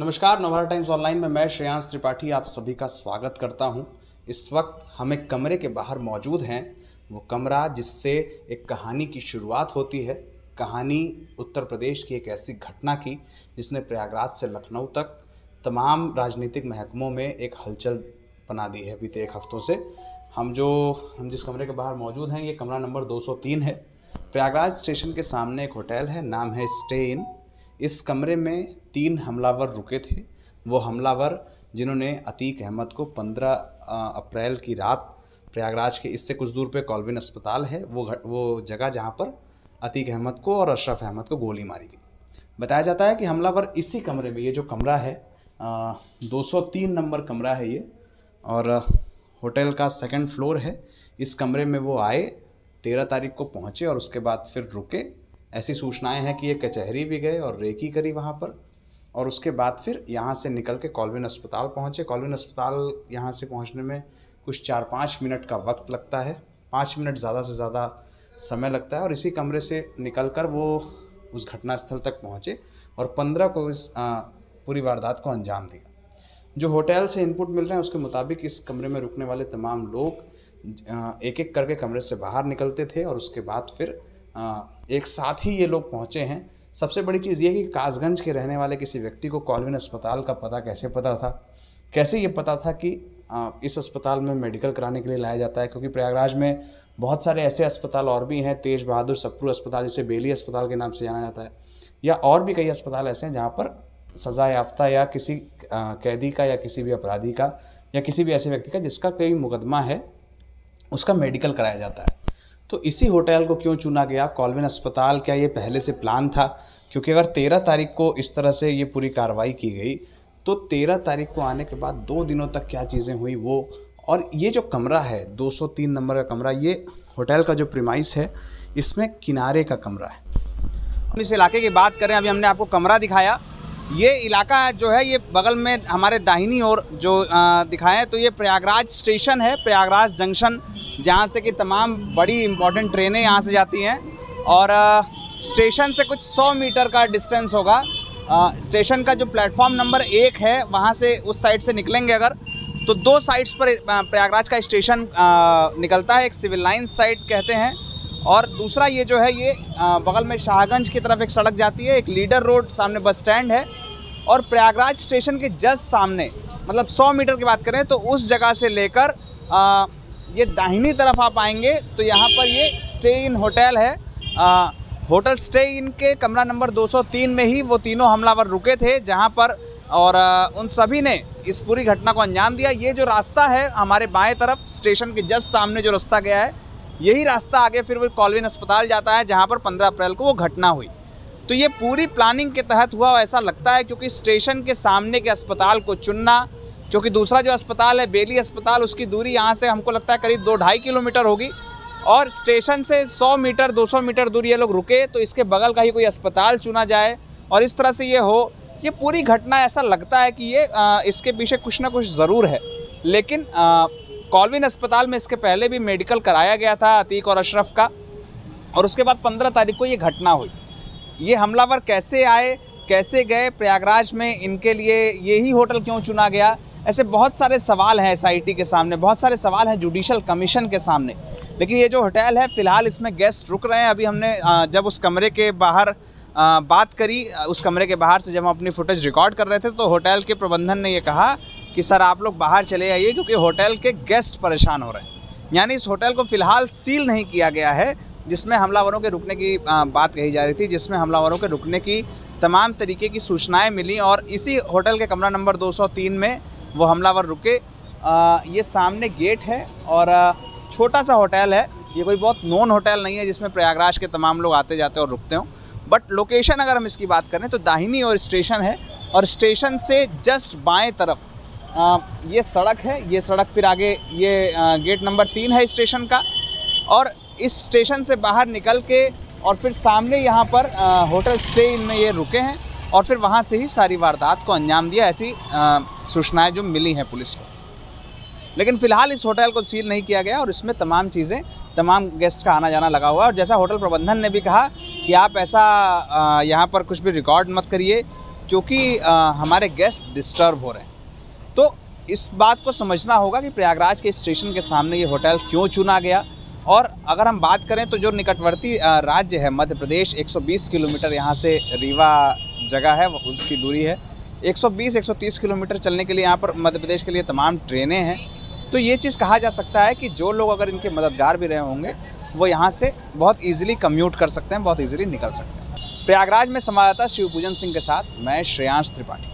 नमस्कार, Navbharat times online में मैं श्रेयांश त्रिपाठी आप सभी का स्वागत करता हूं। इस वक्त हम एक कमरे के बाहर मौजूद हैं। वो कमरा जिससे एक कहानी की शुरुआत होती है। कहानी उत्तर प्रदेश की एक ऐसी घटना की जिसने प्रयागराज से लखनऊ तक तमाम राजनीतिक महकमों में एक हलचल बना दी है बीते एक हफ्तों से। हम जिस कमरे के बाहर मौजूद हैं, ये कमरा नंबर 203 है। प्रयागराज स्टेशन के सामने एक होटल है, नाम है स्टे इन। इस कमरे में 3 हमलावर रुके थे। वो हमलावर जिन्होंने अतीक अहमद को 15 अप्रैल की रात प्रयागराज के इससे कुछ दूर पे कॉल्विन अस्पताल है, वो जगह जहाँ पर अतीक अहमद को और अशरफ अहमद को गोली मारी गई। बताया जाता है कि हमलावर इसी कमरे में, ये जो कमरा है 203 नंबर कमरा है ये, और होटल का 2nd फ्लोर है। इस कमरे में वो आए, 13 तारीख को पहुँचे और उसके बाद फिर रुके। ऐसी सूचनाएं हैं कि ये कचहरी भी गए और रेकी करी वहाँ पर, और उसके बाद फिर यहाँ से निकल के कॉल्विन अस्पताल पहुँचे। कॉल्विन अस्पताल यहाँ से पहुँचने में कुछ 4-5 मिनट का वक्त लगता है, 5 मिनट ज़्यादा से ज़्यादा समय लगता है। और इसी कमरे से निकलकर वो उस घटनास्थल तक पहुँचे और 15 को इस पूरी वारदात को अंजाम दिया। जो होटल से इनपुट मिल रहे हैं उसके मुताबिक इस कमरे में रुकने वाले तमाम लोग एक एक करके कमरे से बाहर निकलते थे और उसके बाद फिर एक साथ ही ये लोग पहुँचे हैं। सबसे बड़ी चीज़ ये कि कासगंज के रहने वाले किसी व्यक्ति को कॉल्विन अस्पताल का पता कैसे पता था, कैसे ये पता था कि इस अस्पताल में मेडिकल कराने के लिए लाया जाता है, क्योंकि प्रयागराज में बहुत सारे ऐसे अस्पताल और भी हैं, तेज बहादुर सप्रू अस्पताल जिसे बेली अस्पताल के नाम से जाना जाता है, या और भी कई अस्पताल ऐसे हैं जहाँ पर सज़ा याफ्ता या किसी कैदी का या किसी भी अपराधी का या किसी भी ऐसे व्यक्ति का जिसका कोई मुकदमा है उसका मेडिकल कराया जाता है। तो इसी होटल को क्यों चुना गया, कॉल्विन अस्पताल? क्या ये पहले से प्लान था? क्योंकि अगर 13 तारीख को इस तरह से ये पूरी कार्रवाई की गई तो 13 तारीख को आने के बाद 2 दिनों तक क्या चीज़ें हुई वो, और ये जो कमरा है 203 नंबर का कमरा, ये होटल का जो प्रीमाइस है इसमें किनारे का कमरा है। इस इलाके की बात करें, अभी हमने आपको कमरा दिखाया, ये इलाका जो है ये बगल में हमारे दाहिनी ओर जो दिखाया है तो ये प्रयागराज स्टेशन है, प्रयागराज जंक्शन, जहाँ से कि तमाम बड़ी इम्पोर्टेंट ट्रेनें यहाँ से जाती हैं। और स्टेशन से कुछ 100 मीटर का डिस्टेंस होगा। स्टेशन का जो प्लेटफॉर्म नंबर 1 है वहाँ से उस साइड से निकलेंगे अगर तो 2 साइड्स पर प्रयागराज का स्टेशन निकलता है। एक सिविल लाइन्स साइड कहते हैं और दूसरा ये जो है ये बगल में शाहगंज की तरफ एक सड़क जाती है, एक लीडर रोड, सामने बस स्टैंड है। और प्रयागराज स्टेशन के जस्ट सामने, मतलब 100 मीटर की बात करें तो उस जगह से लेकर ये दाहिनी तरफ आप आएंगे तो यहाँ पर ये स्टे इन होटल है। होटल स्टे इन के कमरा नंबर 203 में ही वो तीनों हमलावर रुके थे जहाँ पर, और उन सभी ने इस पूरी घटना को अंजाम दिया। ये जो रास्ता है हमारे बाएं तरफ स्टेशन के जस्ट सामने जो रास्ता गया है, यही रास्ता आगे फिर वो कॉल्विन अस्पताल जाता है जहाँ पर 15 अप्रैल को वो घटना हुई। तो ये पूरी प्लानिंग के तहत हुआ ऐसा लगता है, क्योंकि स्टेशन के सामने के अस्पताल को चुनना, क्योंकि दूसरा जो अस्पताल है बेली अस्पताल, उसकी दूरी यहाँ से हमको लगता है करीब 2-2.5 किलोमीटर होगी, और स्टेशन से 100 मीटर 200 मीटर दूर ये लोग रुके तो इसके बगल का ही कोई अस्पताल चुना जाए और इस तरह से ये हो। ये पूरी घटना ऐसा लगता है कि ये इसके पीछे कुछ ना कुछ ज़रूर है। लेकिन कॉल्विन अस्पताल में इसके पहले भी मेडिकल कराया गया था अतीक और अशरफ का, और उसके बाद 15 तारीख को ये घटना हुई। ये हमलावर कैसे आए, कैसे गए प्रयागराज में, इनके लिए यही होटल क्यों चुना गया, ऐसे बहुत सारे सवाल हैं SIT के सामने, बहुत सारे सवाल हैं जुडिशल कमीशन के सामने। लेकिन ये जो होटल है फ़िलहाल इसमें गेस्ट रुक रहे हैं। अभी हमने जब उस कमरे के बाहर बात करी, उस कमरे के बाहर से जब हम अपनी फुटेज रिकॉर्ड कर रहे थे तो होटल के प्रबंधन ने ये कहा कि सर आप लोग बाहर चले आइए क्योंकि होटल के गेस्ट परेशान हो रहे हैं। यानी इस होटल को फ़िलहाल सील नहीं किया गया है जिसमें हमलावरों के रुकने की बात कही जा रही थी, जिसमें हमलावरों के रुकने की तमाम तरीके की सूचनाएँ मिली, और इसी होटल के कमरा नंबर 203 में वो हमलावर रुके। ये सामने गेट है और छोटा सा होटल है, ये कोई बहुत नोन होटल नहीं है जिसमें प्रयागराज के तमाम लोग आते जाते और रुकते हों। बट लोकेशन अगर हम इसकी बात करें तो दाहिनी ओर स्टेशन है और स्टेशन से जस्ट बाएं तरफ ये सड़क है। ये सड़क फिर आगे ये गेट नंबर 3 है स्टेशन का, और इस स्टेशन से बाहर निकल के और फिर सामने यहाँ पर होटल स्टे इन में ये रुके हैं और फिर वहाँ से ही सारी वारदात को अंजाम दिया। ऐसी सूचनाएं जो मिली हैं पुलिस को। लेकिन फ़िलहाल इस होटल को सील नहीं किया गया और इसमें तमाम चीज़ें, तमाम गेस्ट का आना जाना लगा हुआ है। और जैसा होटल प्रबंधन ने भी कहा कि आप ऐसा यहाँ पर कुछ भी रिकॉर्ड मत करिए, क्योंकि हमारे गेस्ट डिस्टर्ब हो रहे हैं। तो इस बात को समझना होगा कि प्रयागराज के स्टेशन के सामने ये होटल क्यों चुना गया। और अगर हम बात करें तो जो निकटवर्ती राज्य है मध्य प्रदेश, 120 किलोमीटर यहाँ से रीवा जगह है, उसकी दूरी है। 120-130 किलोमीटर चलने के लिए यहाँ पर मध्य प्रदेश के लिए तमाम ट्रेनें हैं। तो ये चीज़ कहा जा सकता है कि जो लोग अगर इनके मददगार भी रहे होंगे वो यहाँ से बहुत ईजिली कम्यूट कर सकते हैं, बहुत ईजिली निकल सकते हैं। प्रयागराज में संवाददाता शिवपूजन सिंह के साथ मैं श्रेयांश त्रिपाठी।